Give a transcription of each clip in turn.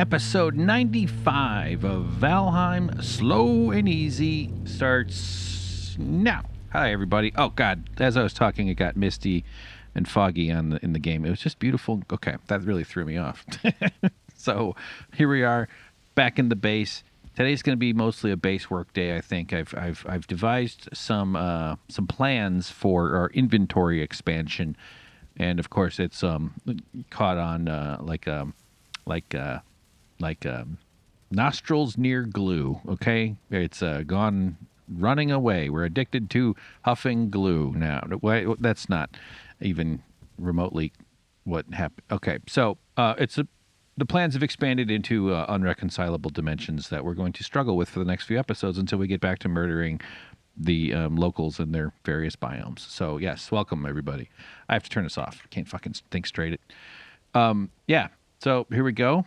Episode 95 of Valheim Slow and Easy starts now. Hi, everybody. Oh, God. As I was talking, it got misty and foggy in the game. It was just beautiful. Okay, that really threw me off. So here we are, back in the base. Today's going to be mostly a base work day. I think I've devised some plans for our inventory expansion, and of course it's caught on like nostrils near glue. Okay, it's gone running away. We're addicted to huffing glue now. That's not even remotely what happened. Okay, so the plans have expanded into unreconcilable dimensions that we're going to struggle with for the next few episodes until we get back to murdering the locals in their various biomes. So yes, welcome everybody. I have to turn this off. Can't fucking think straight. Yeah. So here we go.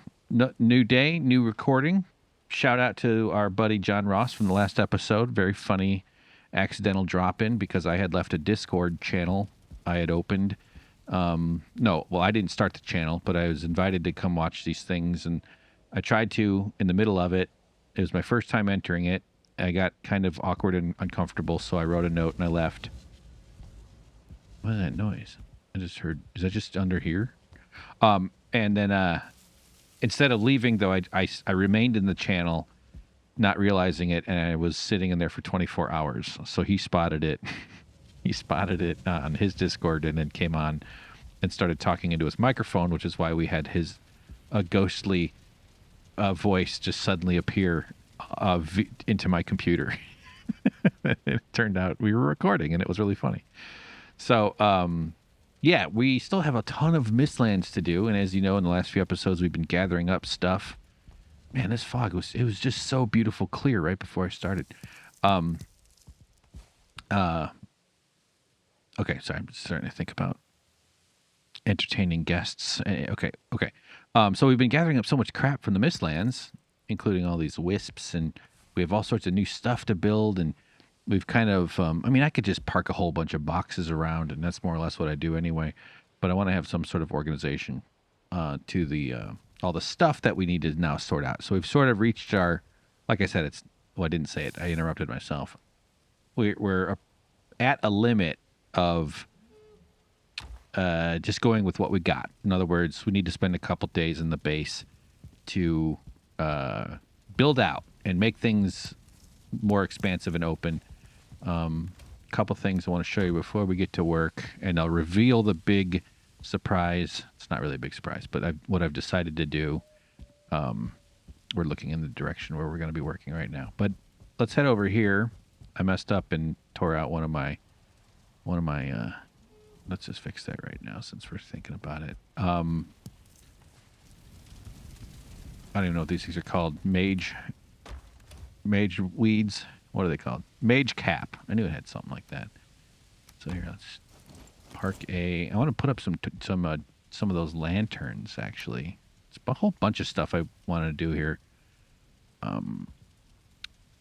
New day, new recording. Shout out to our buddy John Ross from the last episode. Very funny accidental drop in because I had left a Discord channel I had opened. I didn't start the channel, but I was invited to come watch these things, and I tried to in the middle of it. It was my first time entering it. I got kind of awkward and uncomfortable, so I wrote a note and I left. What is that noise? I just heard. Is that just under here? And then instead of leaving, though, I remained in the channel, not realizing it, and I was sitting in there for 24 hours. So he spotted it. He spotted it on his Discord and then came on and started talking into his microphone, which is why we had his ghostly voice just suddenly appear into my computer. It turned out we were recording, and it was really funny. So, yeah, we still have a ton of Mistlands to do, and as you know, in the last few episodes, we've been gathering up stuff. Man, this fog was just so beautiful, clear right before I started. Okay, sorry, I'm starting to think about entertaining guests. Okay. So we've been gathering up so much crap from the Mistlands, including all these wisps, and we have all sorts of new stuff to build, and we've kind of, I could just park a whole bunch of boxes around, and that's more or less what I do anyway, but I want to have some sort of organization to the all the stuff that we need to now sort out. So we've sort of reached our, like I said, I didn't say it. I interrupted myself. We're at a limit of just going with what we got. In other words, we need to spend a couple days in the base to build out and make things more expansive and open. Couple things I want to show you before we get to work, and I'll reveal the big surprise. It's not really a big surprise, but what I've decided to do. We're looking in the direction where we're going to be working right now. But let's head over here. I messed up and tore out one of my. Let's just fix that right now since we're thinking about it. I don't even know what these things are called. Mage weeds. What are they called? Mage cap. I knew it had something like that. So here, let's park I want to put up some of those lanterns. Actually, it's a whole bunch of stuff I want to do here. And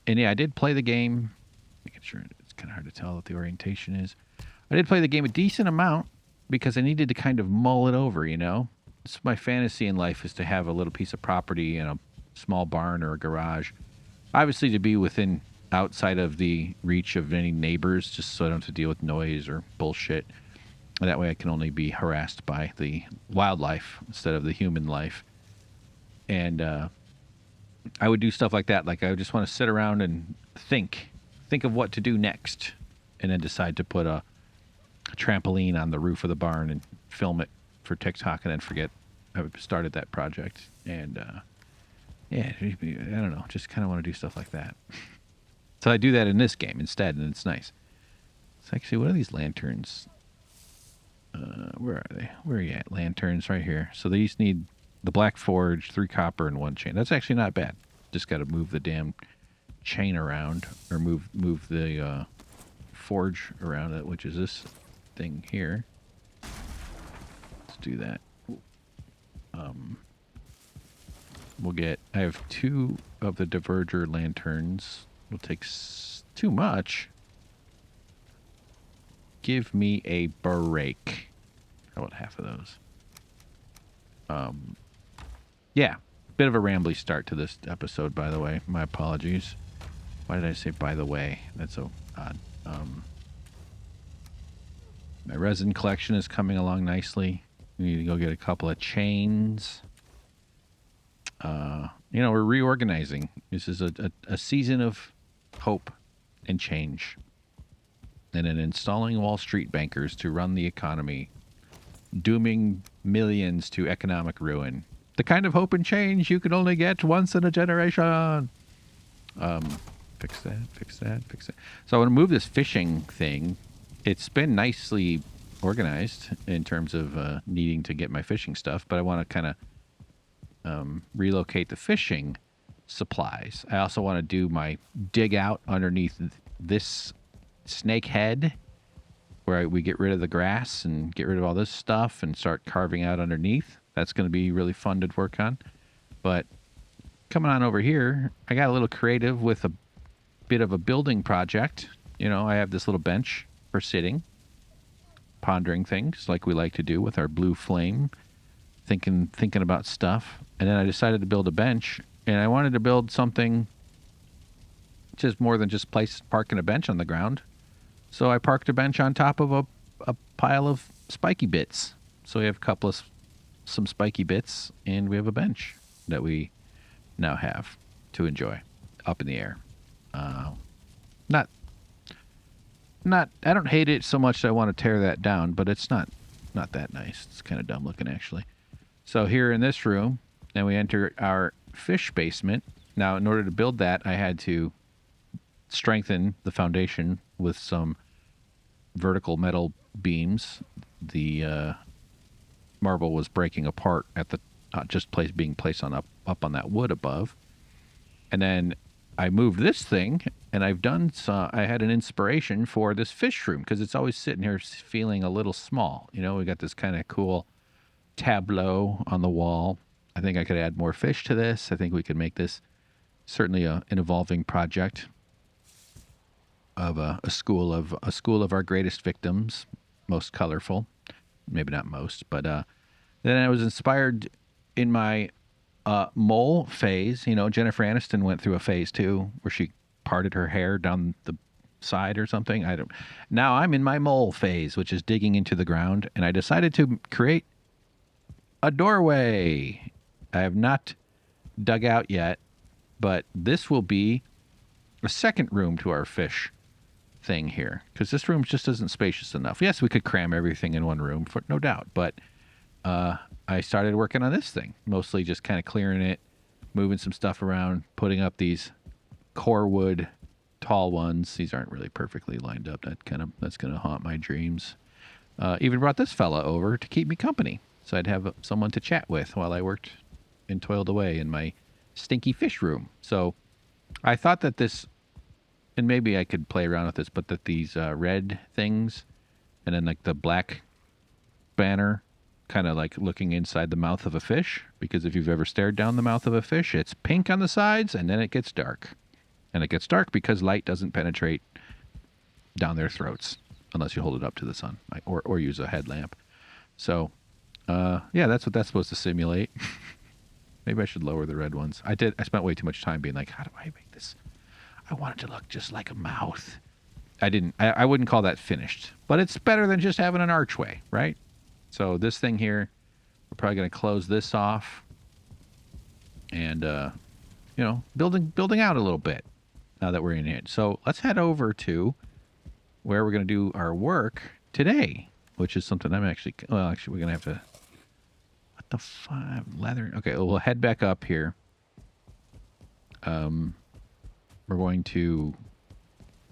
yeah, I did play the game. Making sure it's kind of hard to tell what the orientation is. I did play the game a decent amount because I needed to kind of mull it over, you know? It's my fantasy in life is to have a little piece of property in a small barn or a garage. Obviously to be outside of the reach of any neighbors, just so I don't have to deal with noise or bullshit. And that way I can only be harassed by the wildlife instead of the human life. And I would do stuff like that. Like I would just want to sit around and think of what to do next, and then decide to put a trampoline on the roof of the barn and film it for TikTok, and then forget I started that project. And yeah, I don't know, just kind of want to do stuff like that. So I do that in this game instead, and it's nice. So actually, what are these lanterns? Where are they? Where are you at? Lanterns right here. So these need the black forge, 3 copper, and 1 chain. That's actually not bad. Just got to move the damn chain around, or move the forge around it, which is this thing here. Let's do that. I have 2 of the diverger lanterns. Will take too much. Give me a break. How about half of those? Yeah. Bit of a rambly start to this episode, by the way. My apologies. Why did I say by the way? That's so odd. My resin collection is coming along nicely. We need to go get a couple of chains. We're reorganizing. This is a season of hope and change. And then installing Wall Street bankers to run the economy, dooming millions to economic ruin. The kind of hope and change you can only get once in a generation. Fix that. So I want to move this fishing thing. It's been nicely organized in terms of needing to get my fishing stuff, but I want to kind of relocate the fishing supplies. I also want to do my dig out underneath this snake head where we get rid of the grass and get rid of all this stuff and start carving out underneath. That's going to be really fun to work on. But coming on over here, I got a little creative with a bit of a building project. I have this little bench for sitting, pondering things like we like to do with our blue flame, thinking about stuff. And then I decided to build a bench, and I wanted to build something just more than just parking a bench on the ground. So I parked a bench on top of a pile of spiky bits. So we have some spiky bits, and we have a bench that we now have to enjoy up in the air. Not I don't hate it so much that I want to tear that down, but it's not that nice. It's kind of dumb looking, actually. So here in this room, then we enter our fish basement. Now, in order to build that, I had to strengthen the foundation with some vertical metal beams. The marble was breaking apart at the being placed up on that wood above. And then I moved this thing, and I had an inspiration for this fish room because it's always sitting here feeling a little small. We got this kind of cool tableau on the wall. I think I could add more fish to this. I think we could make this certainly an evolving project of a school of our greatest victims, most colorful. Maybe not most, but then I was inspired in my mole phase. Jennifer Aniston went through a phase too, where she parted her hair down the side or something. Now I'm in my mole phase, which is digging into the ground, and I decided to create a doorway. I have not dug out yet, but this will be a second room to our fish thing here, because this room just isn't spacious enough. Yes, we could cram everything in one room, for no doubt, but I started working on this thing, mostly just kind of clearing it, moving some stuff around, putting up these core wood tall ones. These aren't really perfectly lined up. That's going to haunt my dreams. Even brought this fella over to keep me company, so I'd have someone to chat with while I worked and toiled away in my stinky fish room. So I thought that this, and maybe I could play around with this, but that these red things and then like the black banner kind of like looking inside the mouth of a fish, because if you've ever stared down the mouth of a fish, it's pink on the sides and then it gets dark. And it gets dark because light doesn't penetrate down their throats unless you hold it up to the sun or use a headlamp. So, yeah, that's what that's supposed to simulate. Maybe I should lower the red ones. I spent way too much time being like, how do I make this? I want it to look just like a mouth. I wouldn't call that finished, but it's better than just having an archway, right? So this thing here, we're probably going to close this off and, building out a little bit now that we're in it. So let's head over to where we're going to do our work today, which is something we're going to have to, what the fuck, leather? Okay, we'll head back up here. We're going to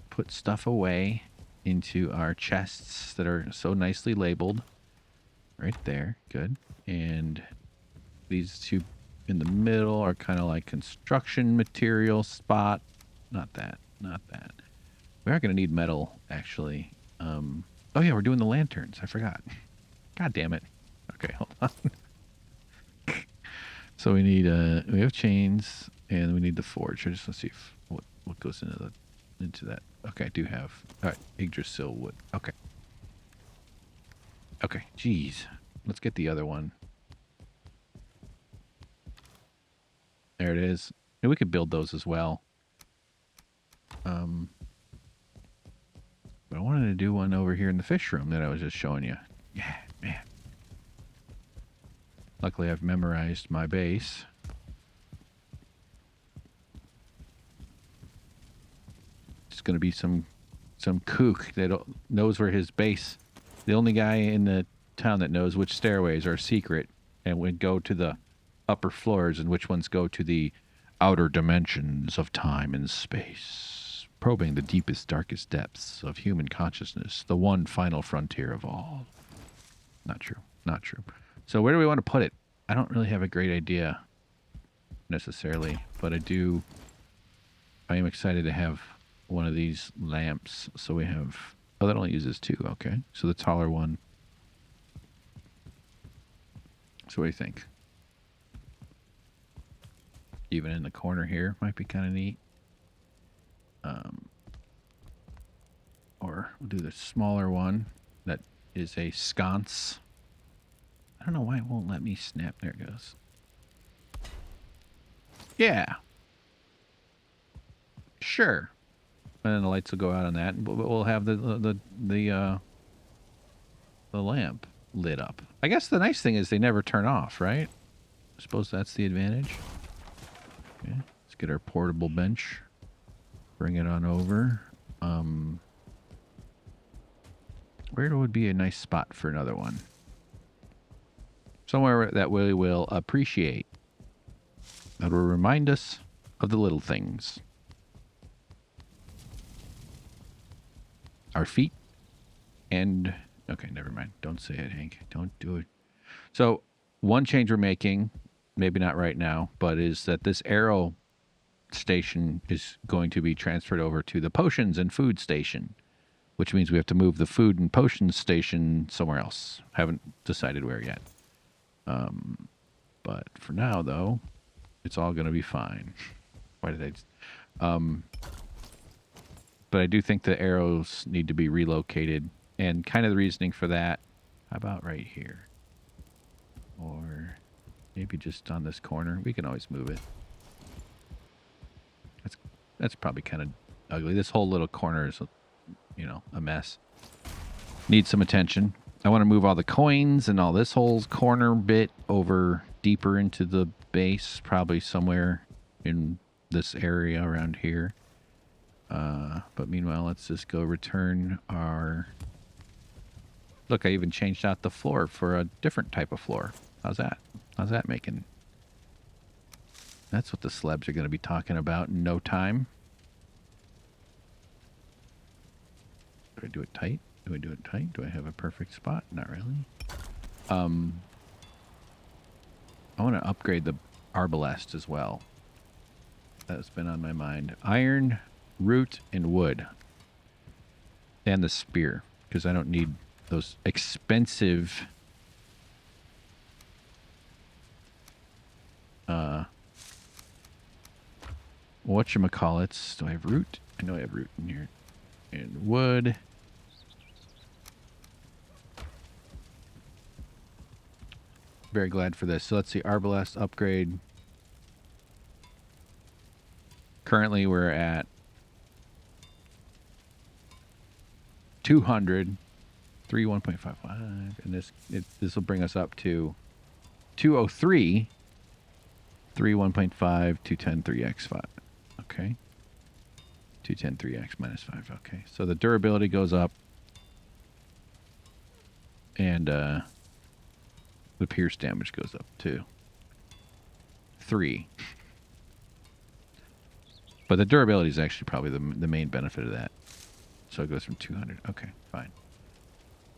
put stuff away into our chests that are so nicely labeled. Right there. Good. And these two in the middle are kind of like construction material spot. Not that. We are going to need metal, actually. Oh, yeah, we're doing the lanterns. I forgot. God damn it. Okay, hold on. So we need, we have chains, and we need the forge. I just want to see what goes into that. Okay, I do have. All right, Yggdrasil wood. Okay. Okay, geez. Let's get the other one. There it is. And we could build those as well. But I wanted to do one over here in the fish room that I was just showing you. Yeah, man. Luckily, I've memorized my base. It's going to be some kook that knows where his base. The only guy in the town that knows which stairways are secret and would go to the upper floors and which ones go to the outer dimensions of time and space, probing the deepest, darkest depths of human consciousness, the one final frontier of all. Not true. Not true. So where do we want to put it? I don't really have a great idea necessarily, but I am excited to have one of these lamps. So we have, oh, that only uses 2. Okay. So the taller one. So what do you think? Even in the corner here might be kind of neat. Or we'll do the smaller one that is a sconce. I don't know why it won't let me snap. There it goes. Yeah. Sure. And then the lights will go out on that, but we'll have the lamp lit up. I guess the nice thing is they never turn off, right? I suppose that's the advantage. Okay. Let's get our portable bench. Bring it on over. Where would be a nice spot for another one? Somewhere that we will appreciate. That will remind us of the little things. Our feet and... Okay, never mind. Don't say it, Hank. Don't do it. So, one change we're making, maybe not right now, but is that this arrow station is going to be transferred over to the potions and food station, which means we have to move the food and potions station somewhere else. Haven't decided where yet. But for now, though, it's all going to be fine. Why did I... But I do think the arrows need to be relocated. And kind of the reasoning for that, how about right here? Or maybe just on this corner. We can always move it. That's probably kind of ugly. This whole little corner is, you know, a mess. Needs some attention. I want to move all the coins and all this whole corner bit over deeper into the base, probably somewhere in this area around here. But meanwhile, let's just go return our... Look, I even changed out the floor for a different type of floor. How's that? How's that making? That's what the slabs are going to be talking about in no time. Do I do it tight? Do I do it tight? Do I have a perfect spot? Not really. I want to upgrade the arbalest as well. That's been on my mind. Iron, root, and wood. And the spear, because I don't need those expensive whatchamacallits. Do I have root? I know I have root in here. And wood. Very glad for this. So let's see, arbalest upgrade. Currently we're at 200, 1.55, and this will bring us up to 203, 1.5, 210, 3x5. Okay. 210, 3x minus 5. Okay. So the durability goes up, and the pierce damage goes up to 3. But the durability is actually probably the main benefit of that. So it goes from 200. Okay, fine.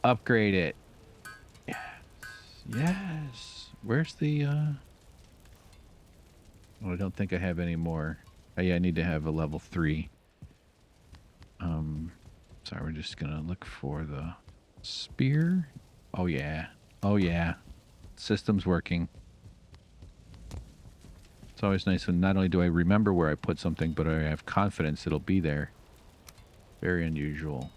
Upgrade it. Yes. Yes. Where's the... Well, I don't think I have any more. Oh, yeah, I need to have a level 3. Sorry, we're just going to look for the spear. Oh, yeah. Oh, yeah. System's working. It's always nice when not only do I remember where I put something, but I have confidence it'll be there. Very unusual.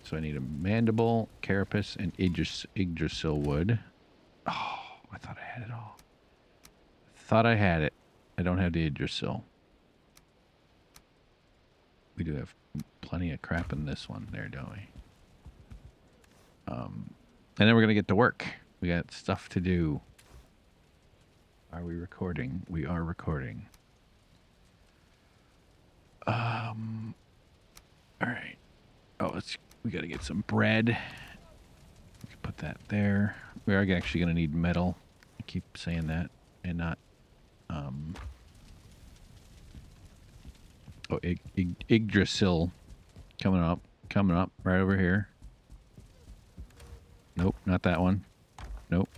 So I need a mandible, carapace, and Yggdrasil wood. Oh, I thought I had it all. Thought I had it. I don't have the Idrisil. We do have plenty of crap in this one there, don't we? And then we're going to get to work. We got stuff to do. Are we recording? We are recording. All right. Oh, we got to get some bread. We can put that there. We are actually going to need metal. I keep saying that and not. Oh, Yggdrasil coming up right over here. Nope, not that one. Nope.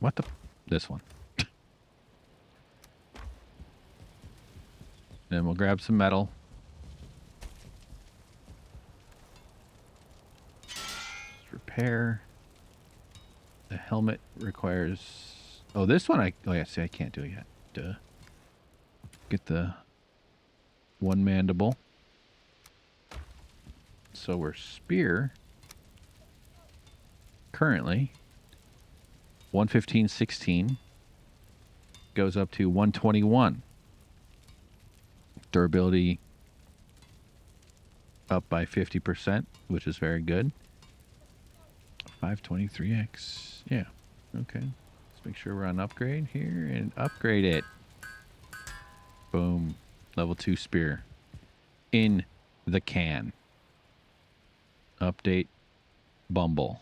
What the? This one. Then we'll grab some metal. Repair. The helmet requires... Oh, this one oh yeah, see, I can't do it yet. Duh. Get the one mandible. So we're spear. Currently, 115.16 goes up to 121. Durability up by 50%, which is very good. 523x. Yeah. Okay. Let's make sure we're on upgrade here and upgrade it. Boom. Level 2 spear. In the can. Update Bumble.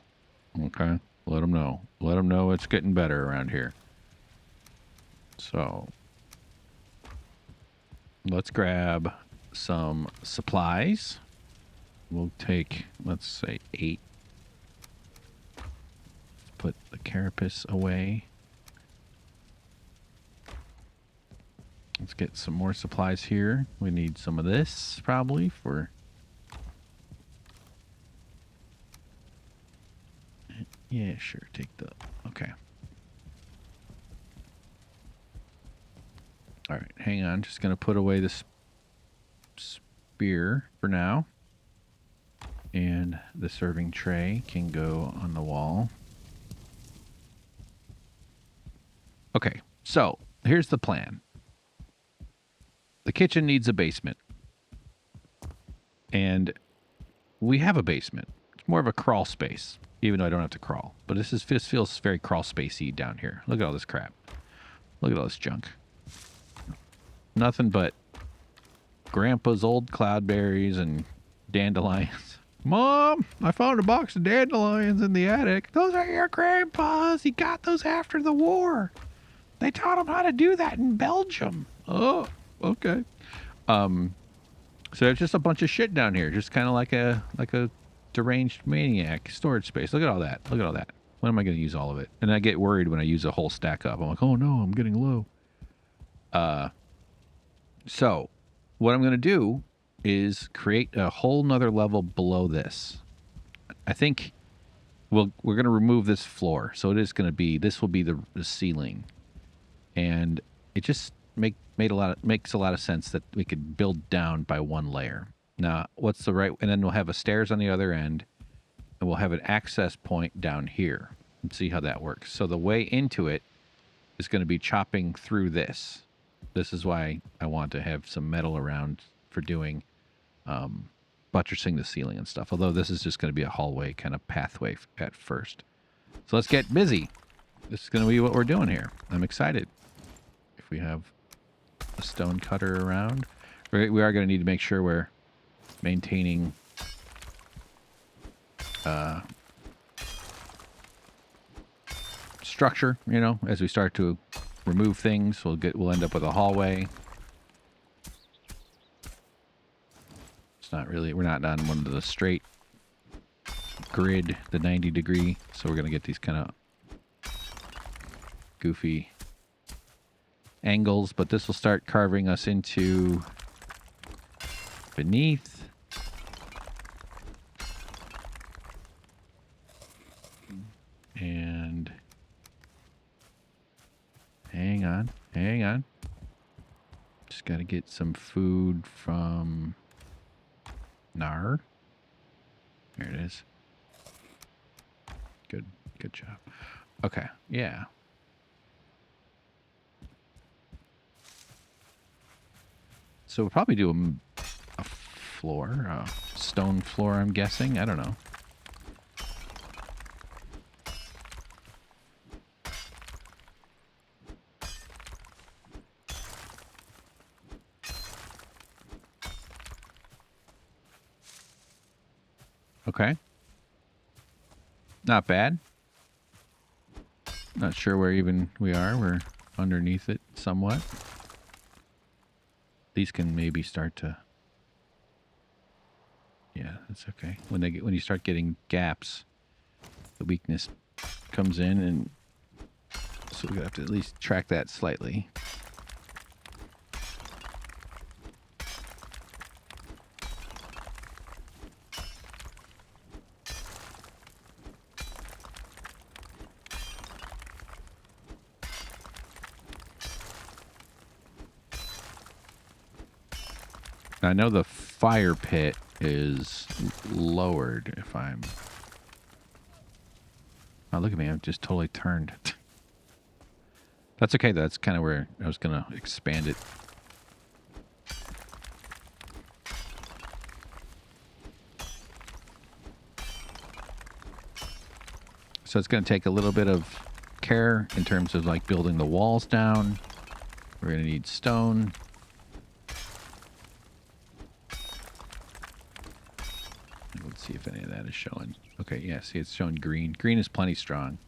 Okay. Let them know. Let them know it's getting better around here. So, let's grab some supplies. We'll take, let's say, 8. Put the carapace away. Let's get some more supplies here. We need some of this, probably, for... Yeah, sure. Take the... Okay. All right, hang on. Just going to put away this spear for now. And the serving tray can go on the wall. Okay, so here's the plan. The kitchen needs a basement. And we have a basement. It's more of a crawl space, even though I don't have to crawl. But this feels very crawl spacey down here. Look at all this crap. Look at all this junk. Nothing but Grandpa's old cloudberries and dandelions. Mom, I found a box of dandelions in the attic. Those are your grandpa's. He got those after the war. They taught him how to do that in Belgium. Oh, okay. So it's just a bunch of shit down here, just kind of like a deranged maniac storage space. Look at all that. Look at all that. When am I going to use all of it? And I get worried when I use a whole stack up. I'm like, oh no, I'm getting low. So what I'm going to do is create a whole nother level below this. I think we're going to remove this floor. So it is going to be, this will be the ceiling. And it just makes a lot of sense that we could build down by one layer. Now, what's the right, and then we'll have a stairs on the other end, and we'll have an access point down here. And see how that works. So the way into it is going to be chopping through this. This is why I want to have some metal around for doing buttressing the ceiling and stuff. Although this is just going to be a hallway kind of pathway at first. So let's get busy. This is going to be what we're doing here. I'm excited. If we have a stone cutter around, we are going to need to make sure we're maintaining structure, you know, as we start to remove things. We'll end up with a hallway. It's not really, we're not on one of the straight grid, the 90 degree, so we're going to get these kind of goofy angles, but this will start carving us into beneath. And hang on. Just got to get some food from Nar. There it is. Good job. Okay, yeah. So we'll probably do a floor, a stone floor, I'm guessing. I don't know. Okay. Not bad. Not sure where even we are. We're underneath it somewhat. These can maybe start to... Yeah, that's okay. When you start getting gaps, the weakness comes in, and so we have to at least track that slightly. I know the fire pit is lowered if I'm... Oh, look at me. I've just totally turned. That's okay. That's kind of where I was going to expand it. So it's going to take a little bit of care in terms of like building the walls down. We're going to need stone. Let's see if any of that is showing. Okay, yeah, see it's showing green. Green is plenty strong,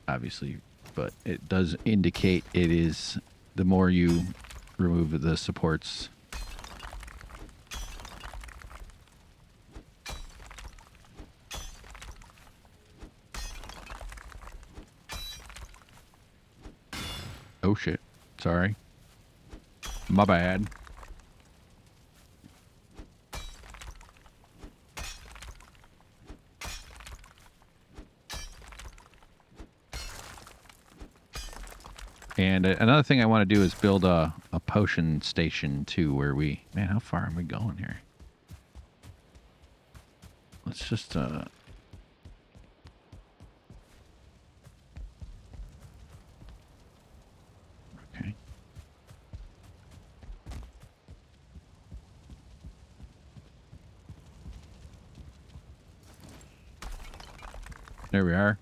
obviously, but it does indicate it is the more you remove the supports. Oh shit. Sorry. My bad. And another thing I want to do is build a potion station too, where we... Man, how far am we going here? Let's just... Okay. There we are.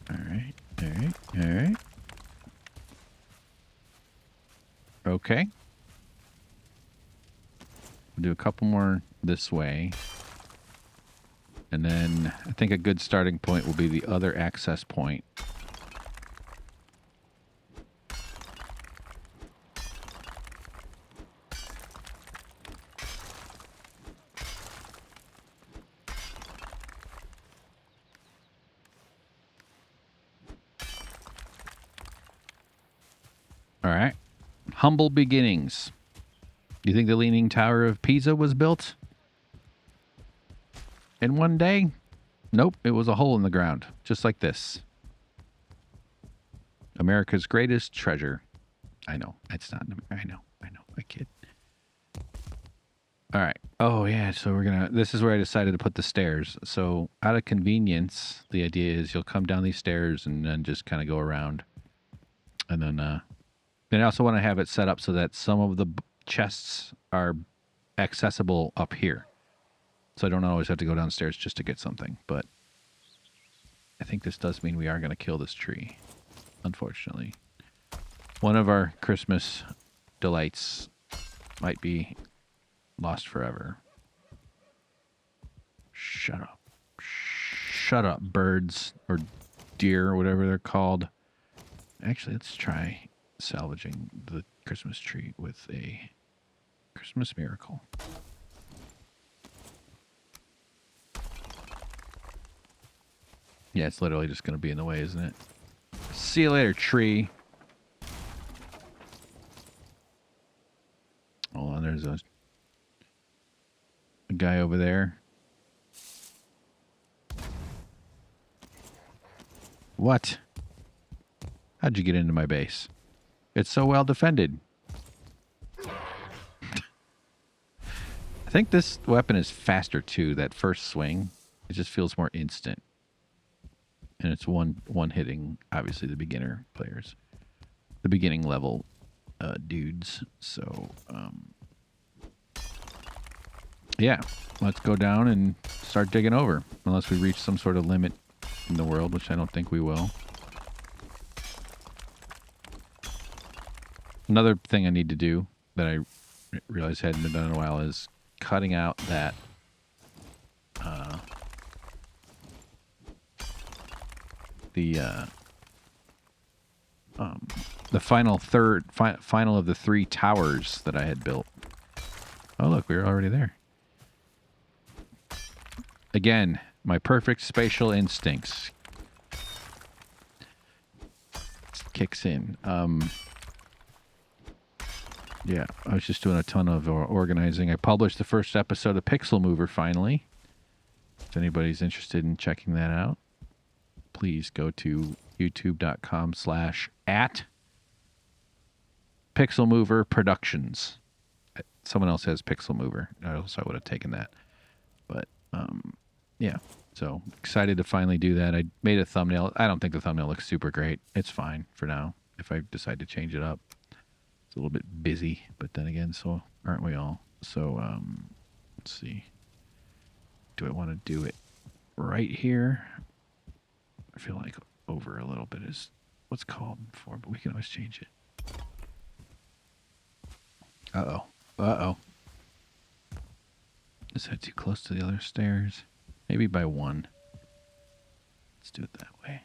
Alright, alright, alright. Okay. We'll do a couple more this way. And then I think a good starting point will be the other access point. All right. Humble beginnings. You think the Leaning Tower of Pisa was built in one day? Nope, it was a hole in the ground, just like this. America's greatest treasure. I know, it's not. I know, I kid. All right. Oh, yeah, so we're going to... This is where I decided to put the stairs. So out of convenience, the idea is you'll come down these stairs and then just kind of go around. And then I also want to have it set up so that some of the chests are accessible up here. So I don't always have to go downstairs just to get something. But I think this does mean we are going to kill this tree, unfortunately. One of our Christmas delights might be lost forever. Shut up. Shut up, birds or deer or whatever they're called. Actually, let's try salvaging the Christmas tree with a Christmas miracle. Yeah, it's literally just going to be in the way, isn't it? See you later, tree. Hold on, there's a guy over there. What? How'd you get into my base? It's so well defended. I think this weapon is faster too. That first swing, it just feels more instant. And it's one hitting, obviously, the beginner players. the beginning level dudes. So yeah, let's go down and start digging over. Unless we reach some sort of limit in the world, which I don't think we will. Another thing I need to do that I realized hadn't been done in a while is cutting out that the final of the 3 towers that I had built. Oh look, we were already there. Again, my perfect spatial instincts kicks in. Yeah, I was just doing a ton of organizing. I published the first episode of Pixel Mover finally. If anybody's interested in checking that out, please go to youtube.com/@ Pixel Mover Productions. Someone else has Pixel Mover. So I would have taken that. But, yeah. So excited to finally do that. I made a thumbnail. I don't think the thumbnail looks super great. It's fine for now if I decide to change it up. It's a little bit busy, but then again, so aren't we all? So, let's see. Do I want to do it right here? I feel like over a little bit is what's called for, but we can always change it. Uh-oh. Uh-oh. Is that too close to the other stairs? Maybe by 1. Let's do it that way.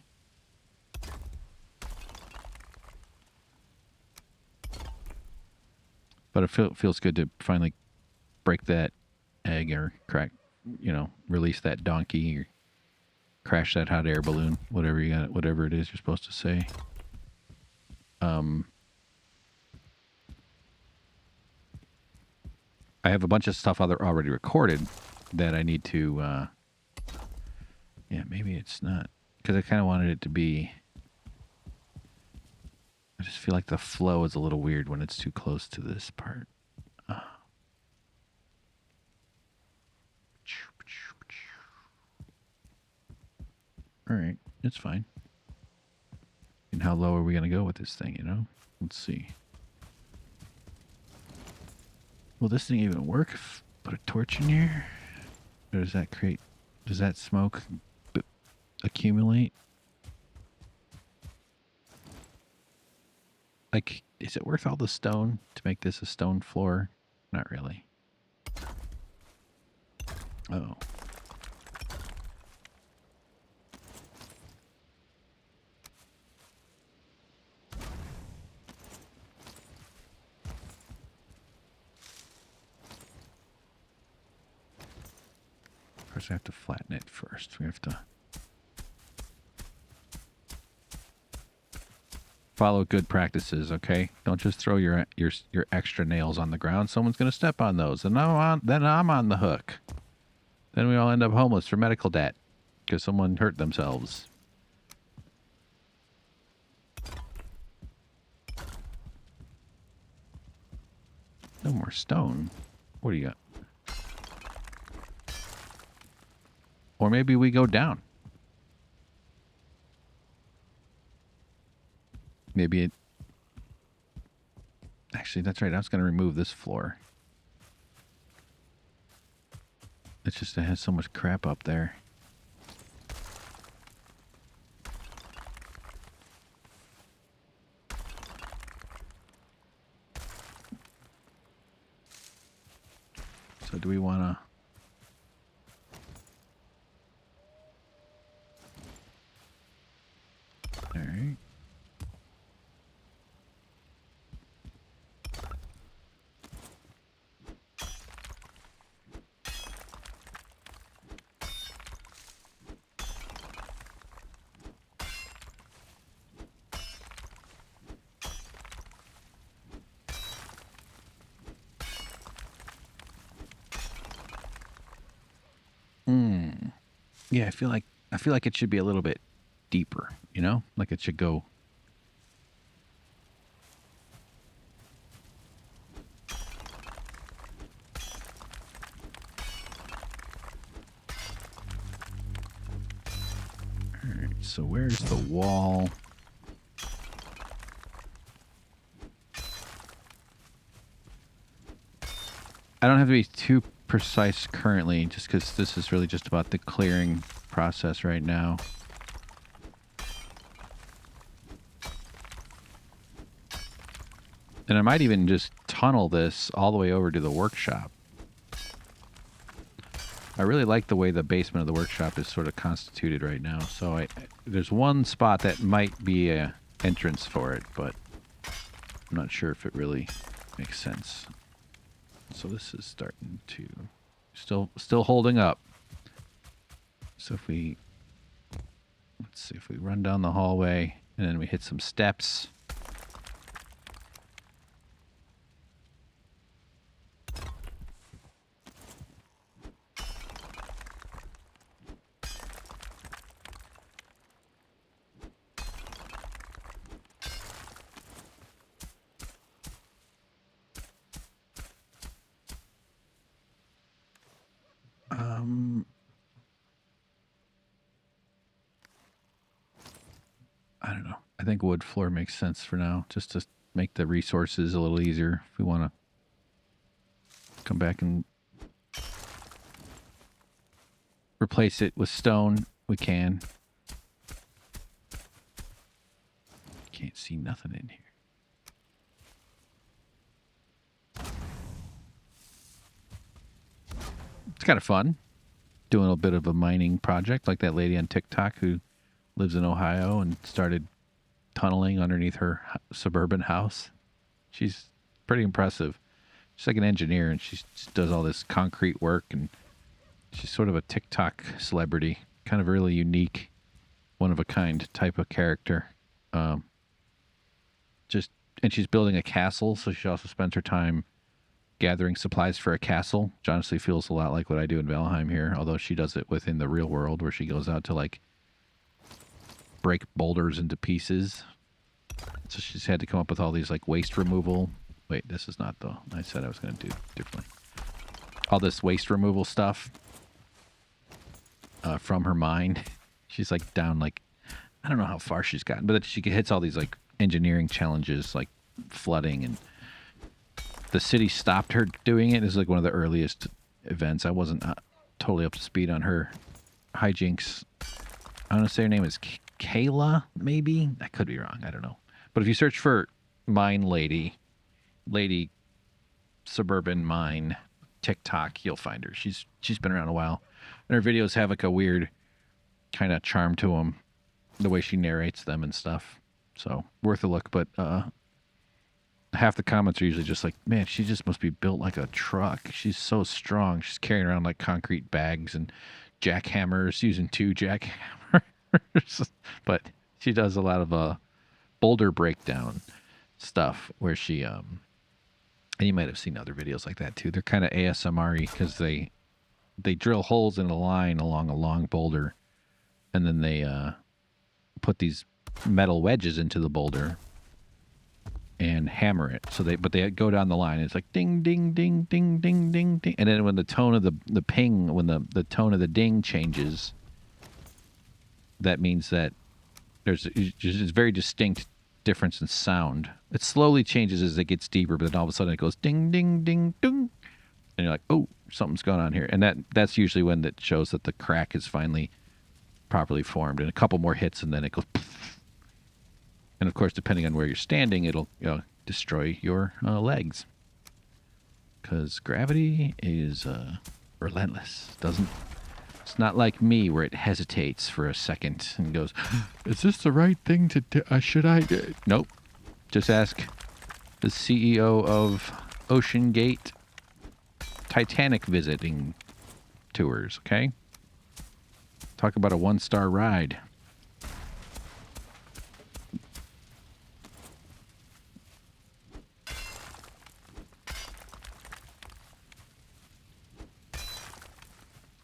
But it feels good to finally break that egg or crack, release that donkey or crash that hot air balloon, whatever it is you're supposed to say. I have a bunch of stuff already recorded that I need to, yeah, maybe it's not, because I kind of wanted it to be, I just feel like the flow is a little weird when it's too close to this part. All right, it's fine. And how low are we going to go with this thing, Let's see. Will this thing even work if I put a torch in here? Or does that smoke accumulate? Like, is it worth all the stone to make this a stone floor? Not really. Oh. Of course, I have to flatten it first. We have to follow good practices, okay? Don't just throw your extra nails on the ground. Someone's going to step on those, and then I'm on the hook. Then we all end up homeless for medical debt because someone hurt themselves. No more stone. What do you got? Or maybe we go down. Maybe it... Actually, that's right. I was going to remove this floor. It's just it has so much crap up there. So do we want to... All right. Yeah, I feel like it should be a little bit deeper, Like it should go. All right, so where's the wall? I don't have to be too precise currently, just because this is really just about the clearing process right now. And I might even just tunnel this all the way over to the workshop. I really like the way the basement of the workshop is sort of constituted right now. So there's one spot that might be a entrance for it, but I'm not sure if it really makes sense. So this is starting to still holding up. So if we let's see if we run down the hallway and then we hit some steps. I don't know. I think wood floor makes sense for now, just to make the resources a little easier if we want to come back and replace it with stone. We can. Can't see nothing in here. It's kind of fun doing a bit of a mining project like that lady on TikTok who lives in Ohio and started tunneling underneath her suburban house. She's pretty impressive. She's like an engineer and she does all this concrete work, and she's sort of a TikTok celebrity, kind of really unique, one of a kind type of character. And she's building a castle, so she also spends her time gathering supplies for a castle, which honestly feels a lot like what I do in Valheim here, although she does it within the real world where she goes out to like break boulders into pieces. So she's had to come up with all these like waste removal. Wait, this is not the I said I was going to do differently. All this waste removal stuff from her mine. She's like down like, I don't know how far she's gotten, but she hits all these like engineering challenges like flooding, and the city stopped her doing it. This is like one of the earliest events. I wasn't totally up to speed on her hijinks. I want to say her name is Kayla, maybe? I could be wrong. I don't know. But if you search for Mine Lady Suburban Mine TikTok, you'll find her. She's been around a while. And her videos have like a weird kind of charm to them, the way she narrates them and stuff. So worth a look. But half the comments are usually just like, man, she just must be built like a truck. She's so strong. She's carrying around like concrete bags and jackhammers, using 2 jackhammers. But she does a lot of boulder breakdown stuff where she and you might have seen other videos like that too. They're kind of ASMR-y because they drill holes in a line along a long boulder, and then they put these metal wedges into the boulder and hammer it. So they go down the line. It's like ding, ding, ding, ding, ding, ding, ding. And then when the tone of the ping, when the tone of the ding changes, that means that there's a very distinct difference in sound. It slowly changes as it gets deeper, but then all of a sudden it goes ding, ding, ding, ding. And you're like, oh, something's going on here. And that's usually when that shows that the crack is finally properly formed. And a couple more hits, and then it goes poof. And of course, depending on where you're standing, it'll destroy your legs. Because gravity is relentless. It's not like me where it hesitates for a second and goes, is this the right thing to do? Should I? Nope. Just ask the CEO of Ocean Gate Titanic visiting tours, okay? Talk about a 1-star ride.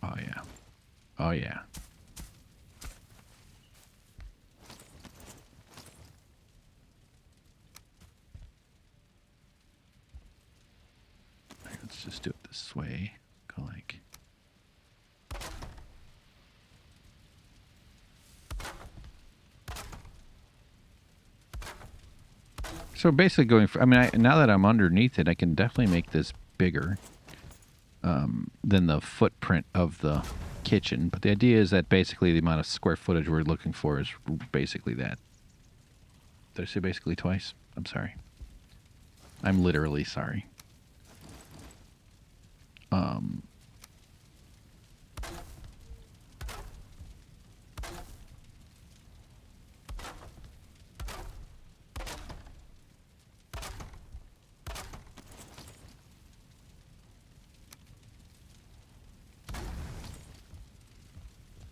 Oh, yeah. Oh, yeah. Right, let's just do it this way. Go like... So basically going for... I mean, now that I'm underneath it, I can definitely make this bigger. than the footprint of the kitchen. But the idea is that basically the amount of square footage we're looking for is basically that. Did I say basically twice? I'm sorry. I'm literally sorry.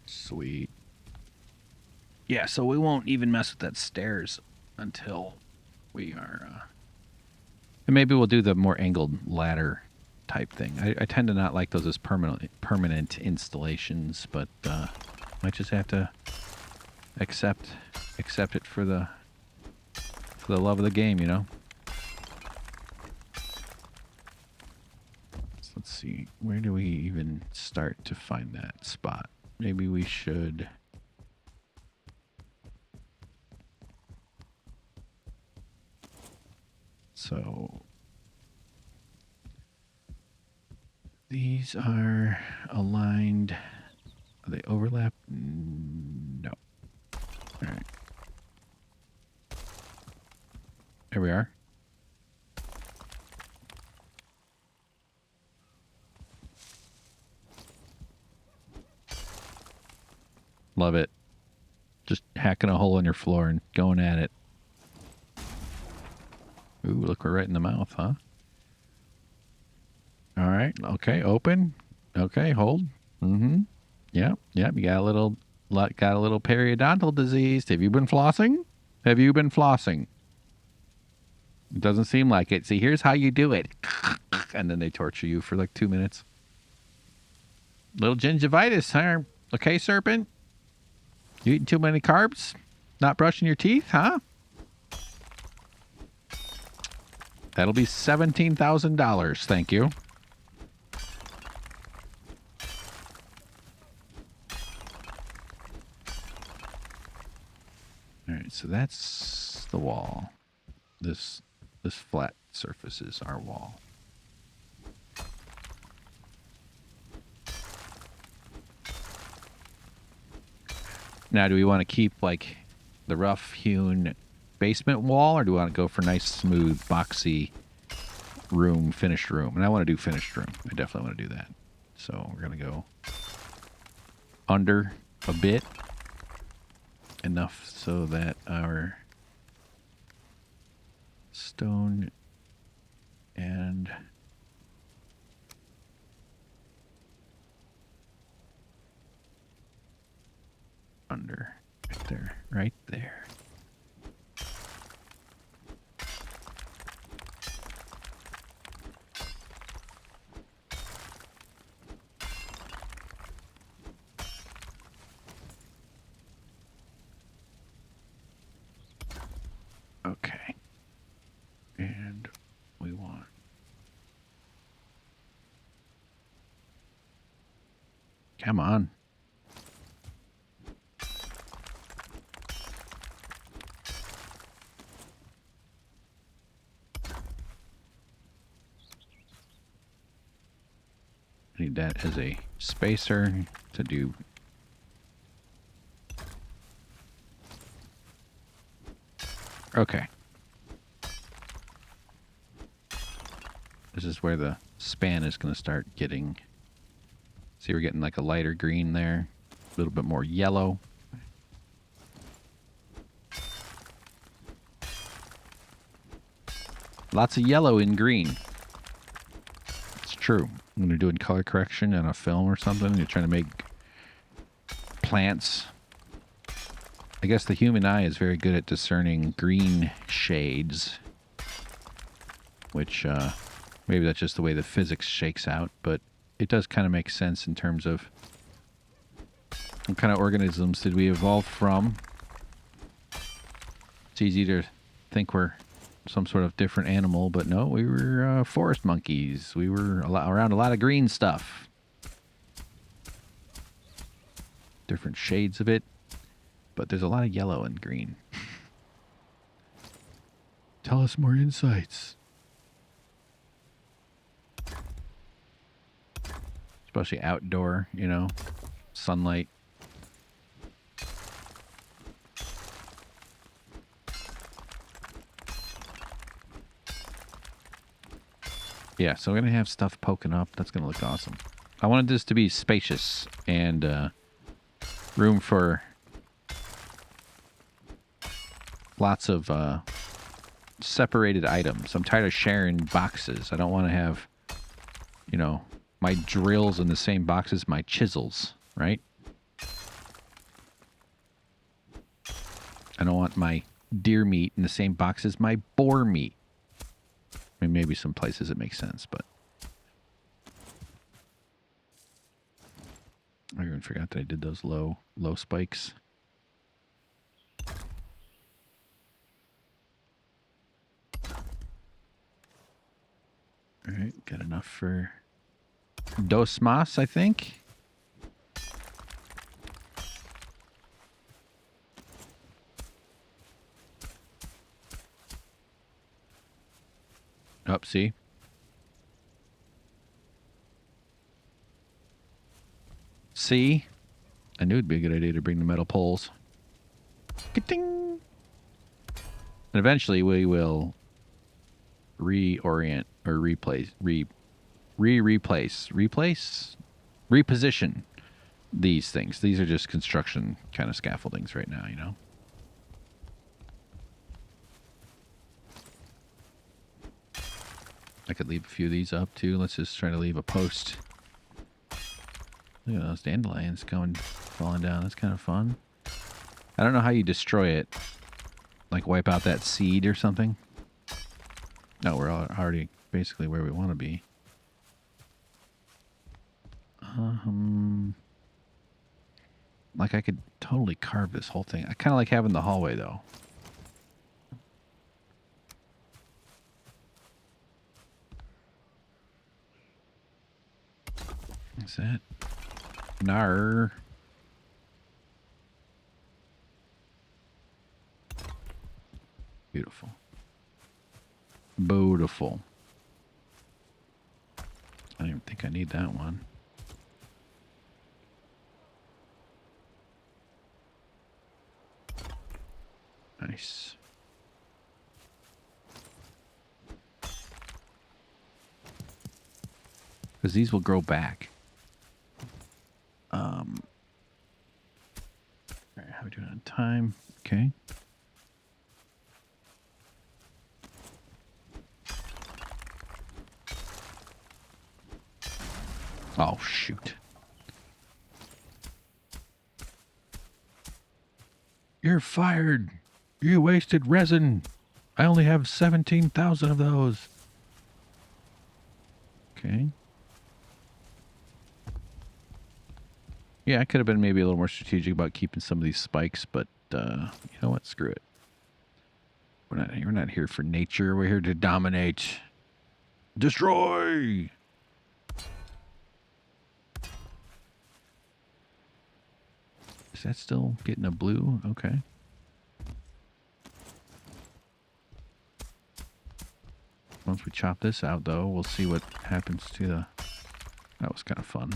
Sweet. Yeah, so we won't even mess with that stairs until we are... and maybe we'll do the more angled ladder type thing. I tend to not like those as permanent installations, but might just have to accept it for the love of the game, you know? So let's see. Where do we even start to find that spot? Maybe we should... So these are aligned. Are they overlap? No. All right. Here we are. Love it. Just hacking a hole in your floor and going at it. Ooh, look, we're right in the mouth, huh? All right. Okay, open. Okay, hold. Mm-hmm. Yep. You got a little periodontal disease. Have you been flossing? It doesn't seem like it. See, here's how you do it. And then they torture you for like 2 minutes. Little gingivitis, huh? Okay, serpent? You eating too many carbs? Not brushing your teeth, huh? That'll be $17,000, thank you. All right, so that's the wall. This flat surface is our wall. Now, do we want to keep like the rough hewn basement wall, or do we want to go for nice, smooth, boxy room, finished room? And I want to do finished room. I definitely want to do that. So we're going to go under a bit, enough so that our stone and under right there. Okay. And we want... Come on. I need that as a spacer to do... Okay. This is where the span is going to start getting... See, we're getting like a lighter green there. A little bit more yellow. Lots of yellow in green. It's true. When you're doing color correction on a film or something, you're trying to make plants. I guess the human eye is very good at discerning green shades. Which, maybe that's just the way the physics shakes out, but it does kind of make sense in terms of what kind of organisms did we evolve from. It's easy to think we're some sort of different animal, but no, we were forest monkeys. We were around a lot of green stuff. Different shades of it, but there's a lot of yellow and green. Tell us more insights. especially outdoor, you know, sunlight. Yeah, so we're going to have stuff poking up. That's going to look awesome. I wanted this to be spacious and room for lots of separated items. I'm tired of sharing boxes. I don't want to have, you know, my drills in the same box as my chisels, right? I don't want my deer meat in the same box as my boar meat. I mean, maybe some places it makes sense, but I even forgot that I did those low spikes. All right, got enough for dos mas, I think. Oh, see? See? I knew it'd be a good idea to bring the metal poles. Ka-ting! And eventually we will reorient or reposition these things. These are just construction kind of scaffoldings right now, you know? I could leave a few of these up too. Let's just try to leave a post. Look at those dandelions falling down. That's kind of fun. I don't know how you destroy it. Like wipe out that seed or something. No, we're already basically where we want to be. Like I could totally carve this whole thing. I kind of like having the hallway though. Is that? Nar. Beautiful. Beautiful. I don't even think I need that one. Nice. Because these will grow back. All right, how are we doing on time? Okay. Oh, shoot. You're fired. You wasted resin. I only have 17,000 of those. Okay. Yeah, I could have been maybe a little more strategic about keeping some of these spikes, but you know what? Screw it. We're not here for nature. We're here to dominate. Destroy! Is that still getting a blue? Okay. Once we chop this out, though, we'll see what happens to the... That was kind of fun.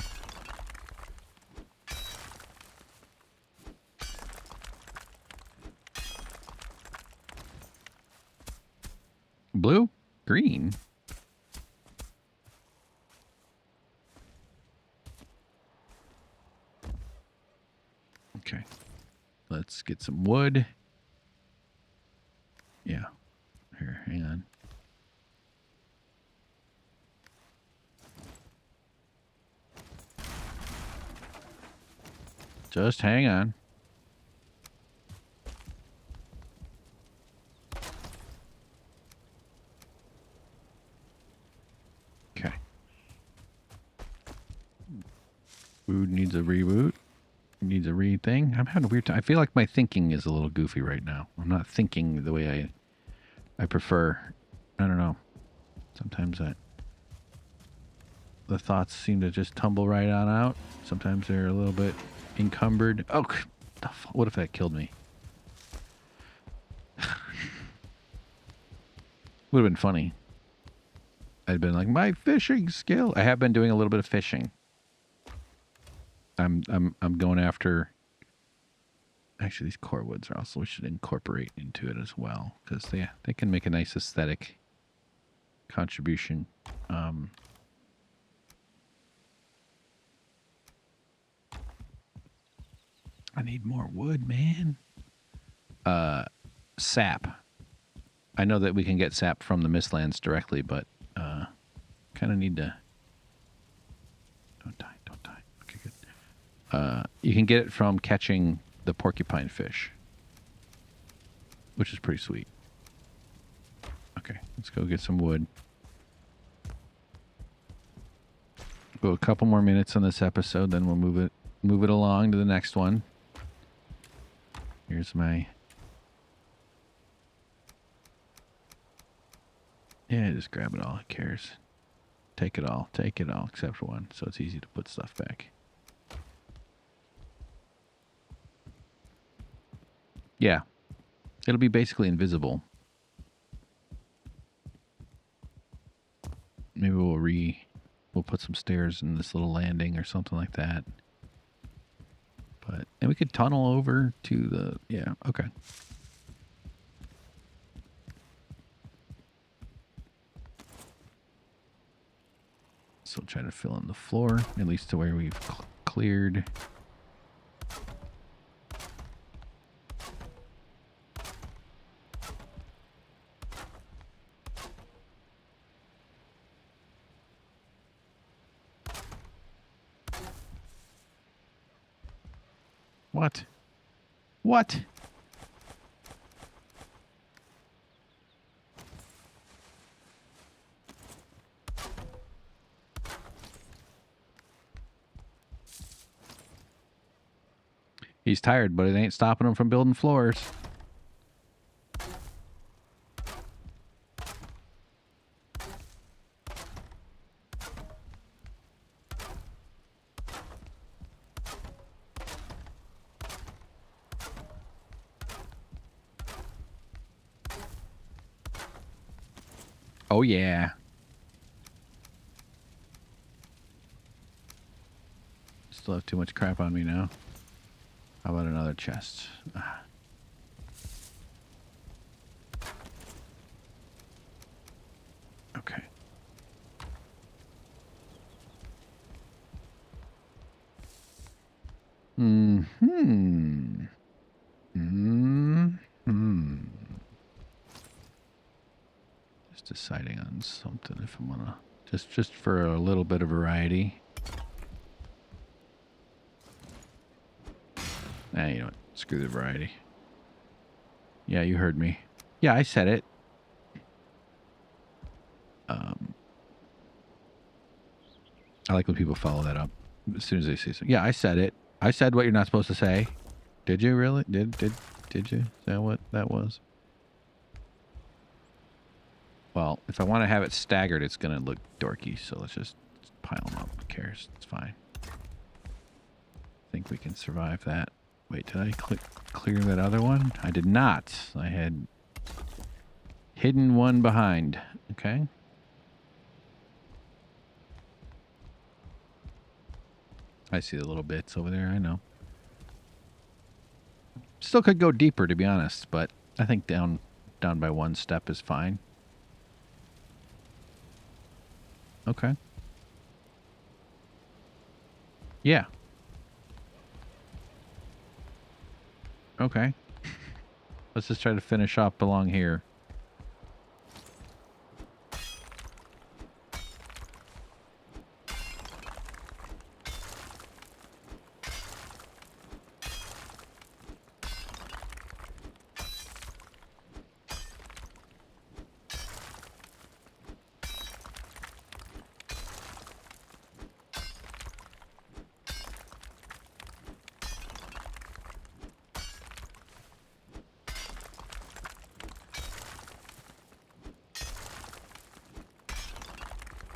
Blue? Green? Okay. Let's get some wood. Yeah. Here, hang on. Just hang on. Okay. Food needs a reboot. Needs a re-thing. I'm having a weird time. I feel like my thinking is a little goofy right now. I'm not thinking the way I prefer. I don't know. Sometimes the thoughts seem to just tumble right on out. Sometimes they're a little bit encumbered. Oh, what if that killed me? Would have been funny. I'd been like, my fishing skill. I have been doing a little bit of fishing. I'm going after. Actually, these core woods are also we should incorporate into it as well because they can make a nice aesthetic contribution. I need more wood, man. Sap. I know that we can get sap from the Mistlands directly, but kind of need to. Don't die. Don't die. Okay, good. You can get it from catching the porcupine fish, which is pretty sweet. Okay, let's go get some wood. Go a couple more minutes on this episode, then we'll move it along to the next one. Here's my. Yeah, just grab it all. Who cares? Take it all. Take it all except for one, so it's easy to put stuff back. Yeah. It'll be basically invisible. Maybe we'll put some stairs in this little landing or something like that. And we could tunnel over to the yeah, okay. So try to fill in the floor, at least to where we've cleared. What? What? He's tired, but it ain't stopping him from building floors. Oh, yeah. Still have too much crap on me now. How about another chest? Okay. Just deciding on something if I'm gonna just for a little bit of variety. You know what? Screw the variety. Yeah, you heard me. Yeah, I said it. I like when people follow that up as soon as they say something. Yeah, I said it. I said what you're not supposed to say. Did you really? Did you? Is that what that was? Well, if I want to have it staggered, it's going to look dorky. So let's just pile them up. Who cares? It's fine. I think we can survive that. Wait, did I clear that other one? I did not. I had hidden one behind. Okay. I see the little bits over there. I know. Still could go deeper, to be honest, but I think down by one step is fine. Okay. Yeah. Okay. Let's just try to finish up along here.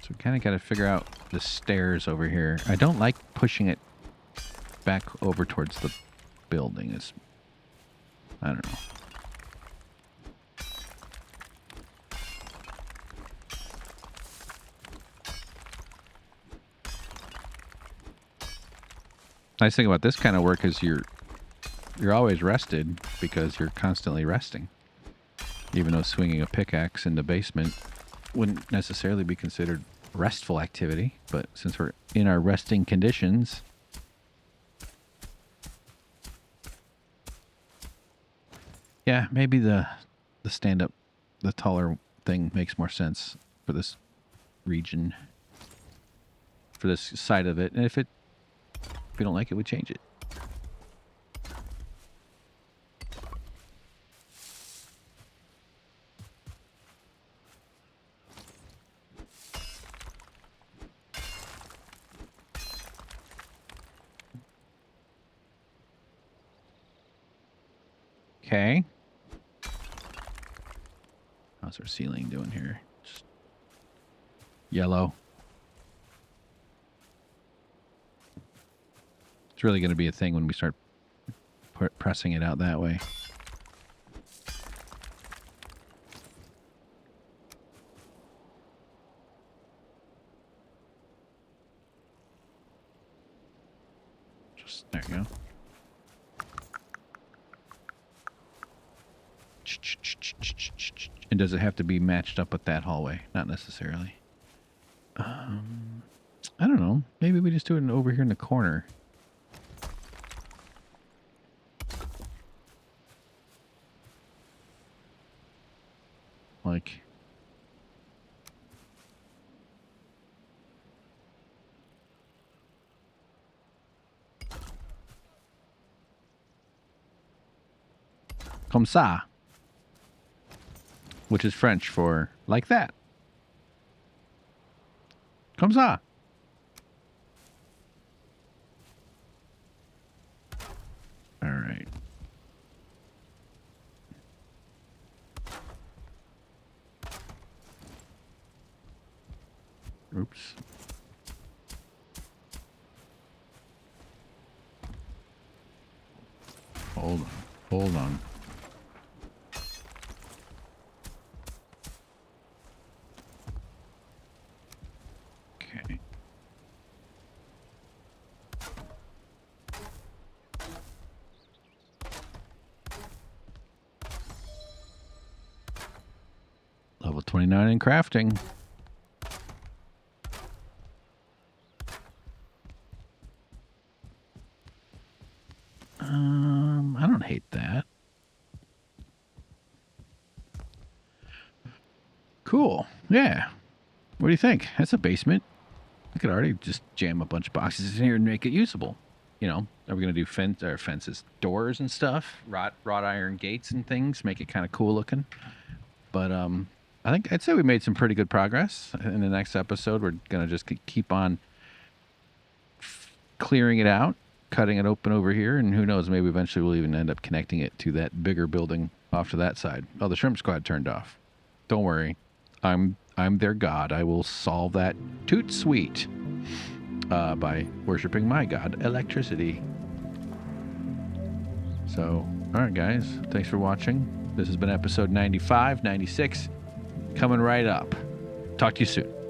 So we kind of got to figure out the stairs over here. I don't like pushing it back over towards the building. It's, I don't know. Nice thing about this kind of work is you're always rested because you're constantly resting. Even though swinging a pickaxe in the basement wouldn't necessarily be considered restful activity, but since we're in our resting conditions, yeah, maybe the stand-up, the taller thing makes more sense for this region, for this side of it. And if we don't like it, we change it. Okay. How's our ceiling doing here? Just yellow. It's really going to be a thing when we start pressing it out that way. Just there you go. And does it have to be matched up with that hallway? Not necessarily. I don't know. Maybe we just do it over here in the corner. Like... Comme ça. Which is French for like that. Comme ça. All right. Oops. Hold on. Hold on. Okay. Level 29 in crafting. I don't hate that. Cool. Yeah. What do you think? That's a basement. I could already just jam a bunch of boxes in here and make it usable. You know, are we going to do fences, doors and stuff, wrought iron gates and things, make it kind of cool looking. But I think I'd say we made some pretty good progress. In the next episode, we're going to just keep on clearing it out, cutting it open over here, and who knows, maybe eventually we'll even end up connecting it to that bigger building off to that side. Oh, the shrimp squad turned off. Don't worry. I'm their god. I will solve that toot sweet by worshiping my god, electricity. So, all right, guys. Thanks for watching. This has been episode 95, 96. Coming right up. Talk to you soon.